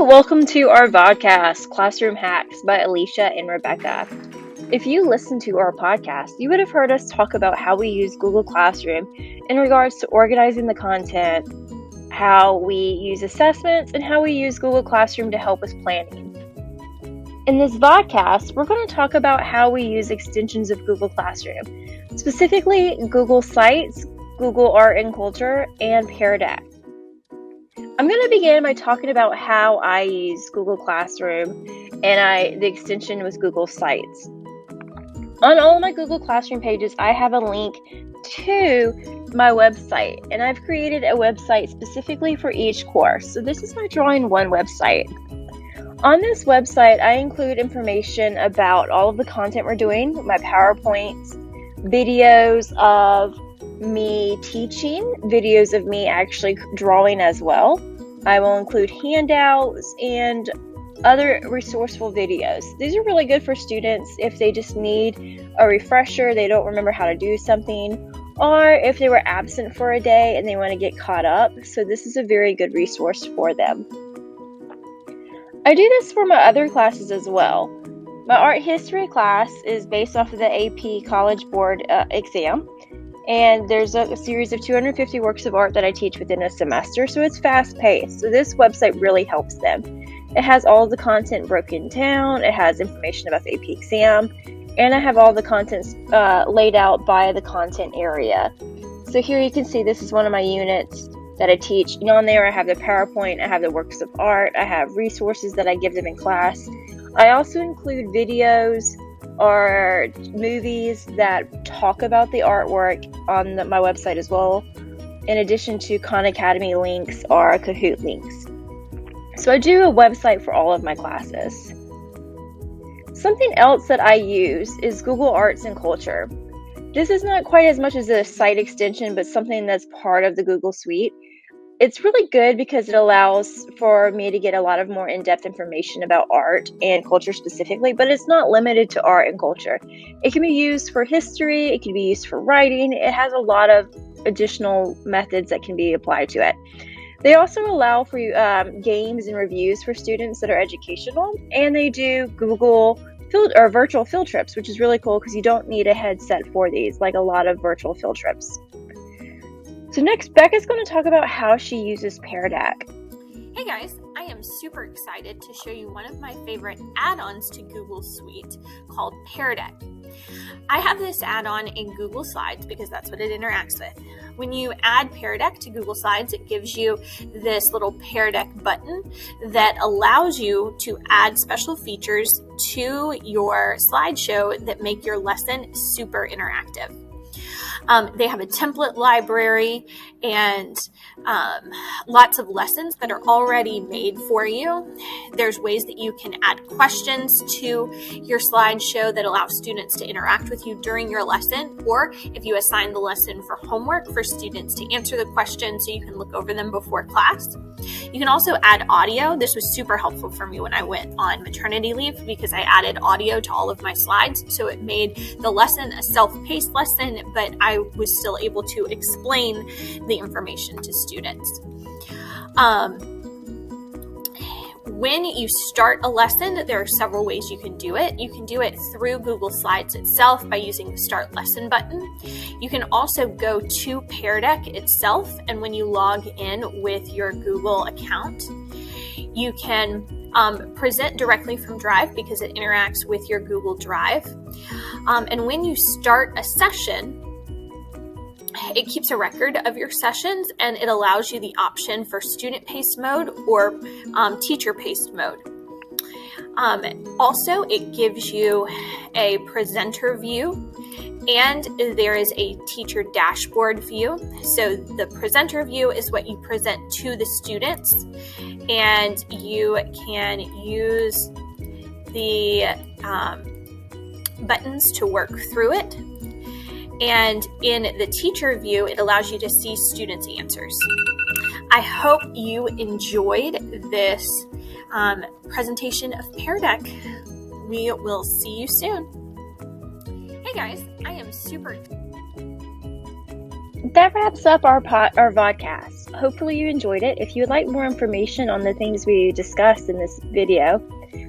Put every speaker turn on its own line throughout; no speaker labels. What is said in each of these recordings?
welcome to our Vodcast, Classroom Hacks by Alicia and Rebecca. If you listen to our podcast, you would have heard us talk about how we use Google Classroom in regards to organizing the content, how we use assessments, and how we use Google Classroom to help with planning. In this Vodcast, we're going to talk about how we use extensions of Google Classroom, specifically Google Sites, Google Art and Culture, and Peardeck. I'm going to begin by talking about how I use Google Classroom, and the extension was Google Sites. On all my Google Classroom pages, I have a link to my website, and I've created a website specifically for each course. So this is my Drawing 1 website. On this website, I include information about all of the content we're doing, my PowerPoints, videos of me teaching, videos of me actually drawing as well. I will include handouts and other resourceful videos. These are really good for students if they just need a refresher, they don't remember how to do something, or if they were absent for a day and they want to get caught up. So this is a very good resource for them. I do this for my other classes as well. My art history class is based off of the AP College Board exam. And there's a series of 250 works of art that I teach within a semester, so it's fast-paced. So this website really helps them. It has all of the content broken down, it has information about the AP exam, and I have all the contents laid out by the content area. So here you can see this is one of my units that I teach. And on there I have the PowerPoint, I have the works of art, I have resources that I give them in class. I also include videos or movies that talk about the artwork on my website as well, in addition to Khan Academy links or Kahoot links. So I do a website for all of my classes. Something else that I use is Google Arts and Culture. This is not quite as much as a site extension, but something that's part of the Google Suite. It's really good because it allows for me to get a lot of more in-depth information about art and culture specifically, but it's not limited to art and culture. It can be used for history, it can be used for writing. It has a lot of additional methods that can be applied to it. They also allow for games and reviews for students that are educational, and they do Google virtual field trips, which is really cool because you don't need a headset for these, like a lot of virtual field trips. So next, Becca's going to talk about how she uses Peardeck.
Hey guys, I am super excited to show you one of my favorite add-ons to Google Suite called Peardeck. I have this add-on in Google Slides because that's what it interacts with. When you add Peardeck to Google Slides, it gives you this little Peardeck button that allows you to add special features to your slideshow that make your lesson super interactive. They have a template library and lots of lessons that are already made for you. There's ways that you can add questions to your slideshow that allow students to interact with you during your lesson, or if you assign the lesson for homework for students to answer the questions so you can look over them before class. You can also add audio. This was super helpful for me when I went on maternity leave because I added audio to all of my slides. So it made the lesson a self-paced lesson, but I was still able to explain the information to students. When you start a lesson, there are several ways you can do it. You can do it through Google Slides itself by using the Start Lesson button. You can also go to Peardeck itself, and when you log in with your Google account, you can present directly from Drive because it interacts with your Google Drive. And when you start a session, it keeps a record of your sessions, and it allows you the option for student-paced mode or teacher-paced mode. Also, it gives you a presenter view, and there is a teacher dashboard view. So the presenter view is what you present to the students, and you can use the buttons to work through it. And in the teacher view, it allows you to see students' answers. I hope you enjoyed this presentation of Peardeck. We will see you soon. Hey guys, I am super
That wraps up our vodcast. Hopefully you enjoyed it. If you would like more information on the things we discussed in this video,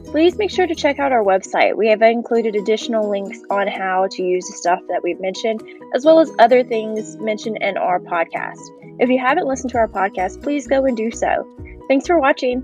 please make sure to check out our website. We have included additional links on how to use the stuff that we've mentioned, as well as other things mentioned in our podcast. If you haven't listened to our podcast, please go and do so. Thanks for watching.